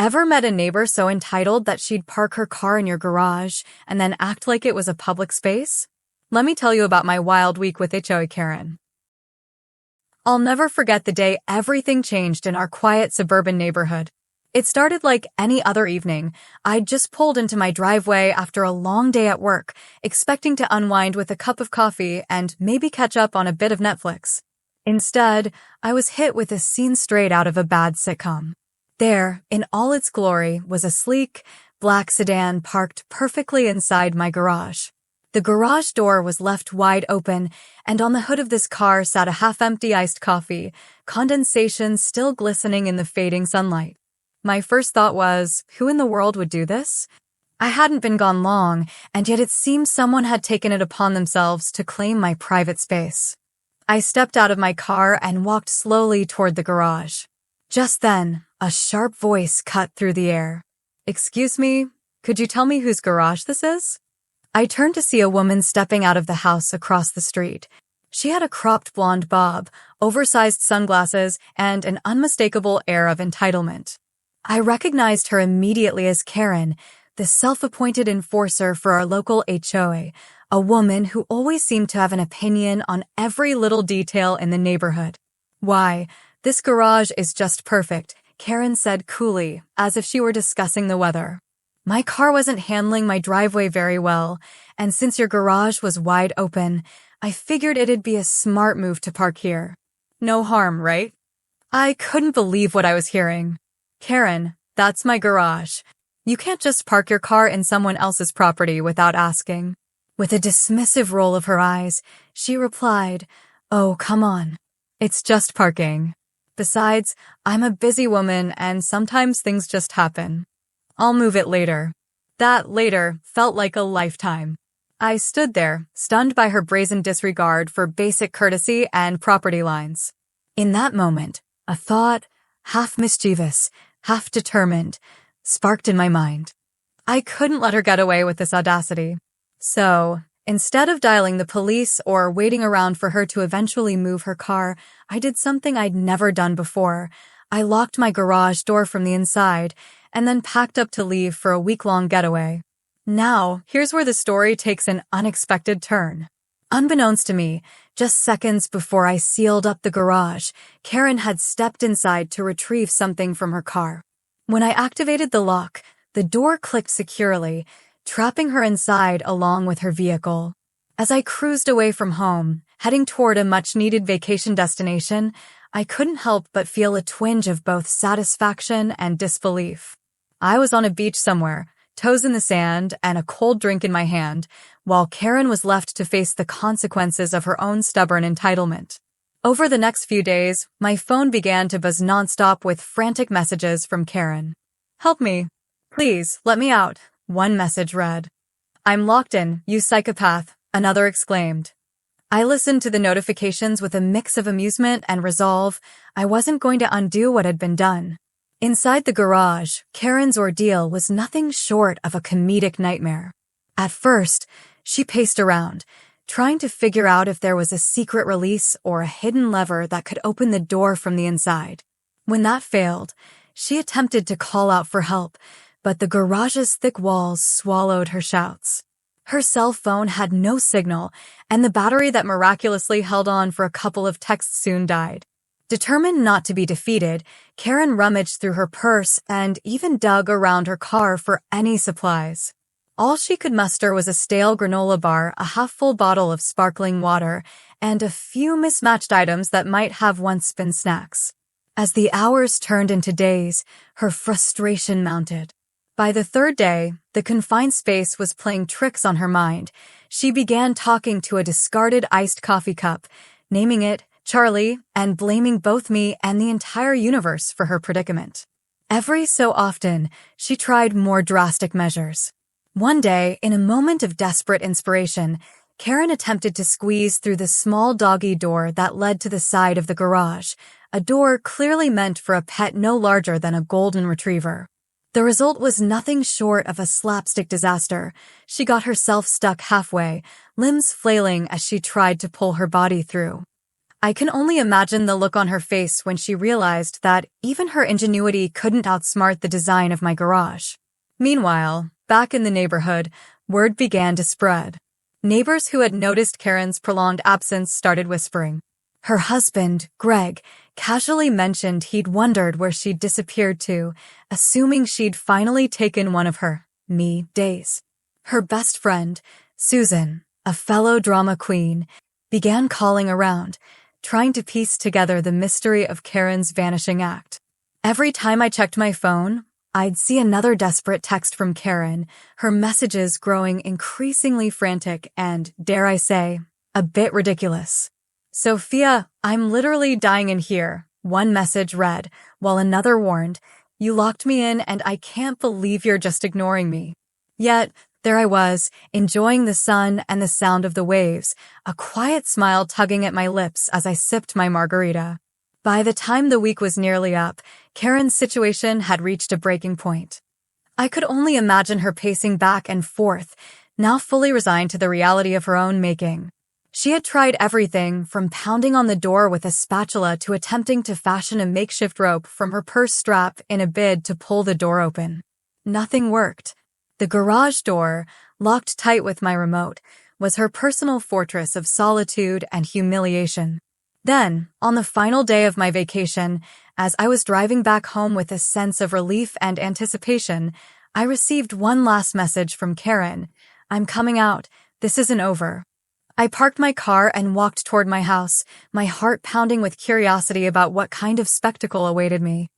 Ever met a neighbor so entitled that she'd park her car in your garage and then act like it was a public space? Let me tell you about my wild week with HOA Karen. I'll never forget the day everything changed in our quiet suburban neighborhood. It started like any other evening. I'd just pulled into my driveway after a long day at work, expecting to unwind with a cup of coffee and maybe catch up on a bit of Netflix. Instead, I was hit with a scene straight out of a bad sitcom. There, in all its glory, was a sleek, black sedan parked perfectly inside my garage. The garage door was left wide open, and on the hood of this car sat a half-empty iced coffee, condensation still glistening in the fading sunlight. My first thought was, who in the world would do this? I hadn't been gone long, and yet it seemed someone had taken it upon themselves to claim my private space. I stepped out of my car and walked slowly toward the garage. Just then, a sharp voice cut through the air. "Excuse me, could you tell me whose garage this is?" I turned to see a woman stepping out of the house across the street. She had a cropped blonde bob, oversized sunglasses, and an unmistakable air of entitlement. I recognized her immediately as Karen, the self-appointed enforcer for our local HOA, a woman who always seemed to have an opinion on every little detail in the neighborhood. "Why, this garage is just perfect," Karen said coolly, as if she were discussing the weather. "My car wasn't handling my driveway very well, and since your garage was wide open, I figured it'd be a smart move to park here. No harm, right?" I couldn't believe what I was hearing. "Karen, that's my garage. You can't just park your car in someone else's property without asking." With a dismissive roll of her eyes, she replied, "Oh, come on. It's just parking. Besides, I'm a busy woman and sometimes things just happen. I'll move it later." That later felt like a lifetime. I stood there, stunned by her brazen disregard for basic courtesy and property lines. In that moment, a thought, half mischievous, half determined, sparked in my mind. I couldn't let her get away with this audacity. So, instead of dialing the police or waiting around for her to eventually move her car, I did something I'd never done before. I locked my garage door from the inside and then packed up to leave for a week-long getaway. Now, here's where the story takes an unexpected turn. Unbeknownst to me, just seconds before I sealed up the garage, Karen had stepped inside to retrieve something from her car. When I activated the lock, the door clicked securely, trapping her inside along with her vehicle. As I cruised away from home, heading toward a much-needed vacation destination, I couldn't help but feel a twinge of both satisfaction and disbelief. I was on a beach somewhere, toes in the sand and a cold drink in my hand, while Karen was left to face the consequences of her own stubborn entitlement. Over the next few days, my phone began to buzz nonstop with frantic messages from Karen. "Help me. Please, let me out," one message read. "I'm locked in, you psychopath," another exclaimed. I listened to the notifications with a mix of amusement and resolve. I wasn't going to undo what had been done. Inside the garage, Karen's ordeal was nothing short of a comedic nightmare. At first, she paced around, trying to figure out if there was a secret release or a hidden lever that could open the door from the inside. When that failed, she attempted to call out for help, but the garage's thick walls swallowed her shouts. Her cell phone had no signal, and the battery that miraculously held on for a couple of texts soon died. Determined not to be defeated, Karen rummaged through her purse and even dug around her car for any supplies. All she could muster was a stale granola bar, a half-full bottle of sparkling water, and a few mismatched items that might have once been snacks. As the hours turned into days, her frustration mounted. By the third day, the confined space was playing tricks on her mind. She began talking to a discarded iced coffee cup, naming it Charlie, and blaming both me and the entire universe for her predicament. Every so often, she tried more drastic measures. One day, in a moment of desperate inspiration, Karen attempted to squeeze through the small doggy door that led to the side of the garage, a door clearly meant for a pet no larger than a golden retriever. The result was nothing short of a slapstick disaster. She got herself stuck halfway, limbs flailing as she tried to pull her body through. I can only imagine the look on her face when she realized that even her ingenuity couldn't outsmart the design of my garage. Meanwhile, back in the neighborhood, word began to spread. Neighbors who had noticed Karen's prolonged absence started whispering. Her husband, Greg, casually mentioned he'd wondered where she'd disappeared to, assuming she'd finally taken one of her days. Her best friend, Susan, a fellow drama queen, began calling around, trying to piece together the mystery of Karen's vanishing act. Every time I checked my phone, I'd see another desperate text from Karen, her messages growing increasingly frantic and, dare I say, a bit ridiculous. "Sophia, I'm literally dying in here," one message read, while another warned, "You locked me in and I can't believe you're just ignoring me." Yet, there I was, enjoying the sun and the sound of the waves, a quiet smile tugging at my lips as I sipped my margarita. By the time the week was nearly up, Karen's situation had reached a breaking point. I could only imagine her pacing back and forth, now fully resigned to the reality of her own making. She had tried everything from pounding on the door with a spatula to attempting to fashion a makeshift rope from her purse strap in a bid to pull the door open. Nothing worked. The garage door, locked tight with my remote, was her personal fortress of solitude and humiliation. Then, on the final day of my vacation, as I was driving back home with a sense of relief and anticipation, I received one last message from Karen. "I'm coming out. This isn't over." I parked my car and walked toward my house, my heart pounding with curiosity about what kind of spectacle awaited me.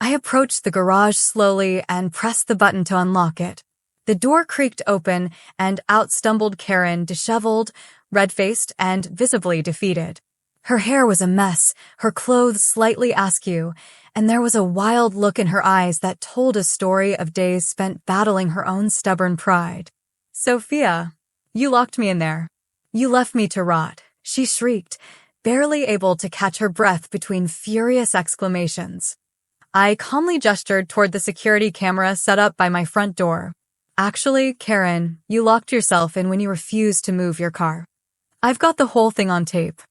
I approached the garage slowly and pressed the button to unlock it. The door creaked open, and out stumbled Karen, disheveled, red-faced, and visibly defeated. Her hair was a mess, her clothes slightly askew, and there was a wild look in her eyes that told a story of days spent battling her own stubborn pride. "Sophia, you locked me in there. You left me to rot," she shrieked, barely able to catch her breath between furious exclamations. I calmly gestured toward the security camera set up by my front door. "Actually, Karen, you locked yourself in when you refused to move your car. I've got the whole thing on tape."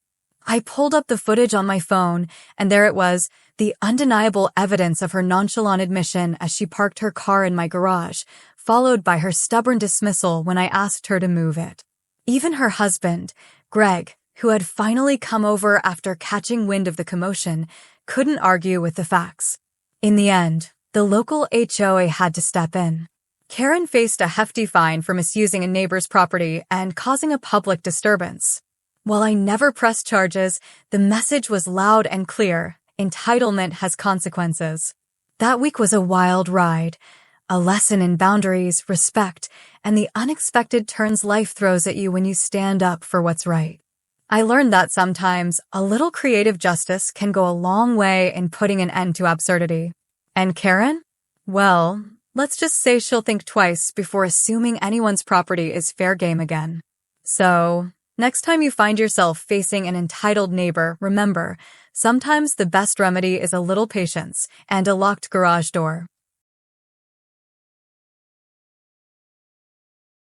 I pulled up the footage on my phone, and there it was, the undeniable evidence of her nonchalant admission as she parked her car in my garage, followed by her stubborn dismissal when I asked her to move it. Even her husband, Greg, who had finally come over after catching wind of the commotion, couldn't argue with the facts. In the end, the local HOA had to step in. Karen faced a hefty fine for misusing a neighbor's property and causing a public disturbance. While I never pressed charges, the message was loud and clear: entitlement has consequences. That week was a wild ride, a lesson in boundaries, respect, and the unexpected turns life throws at you when you stand up for what's right. I learned that sometimes a little creative justice can go a long way in putting an end to absurdity. And Karen? Well, let's just say she'll think twice before assuming anyone's property is fair game again. So, next time you find yourself facing an entitled neighbor, remember, sometimes the best remedy is a little patience and a locked garage door.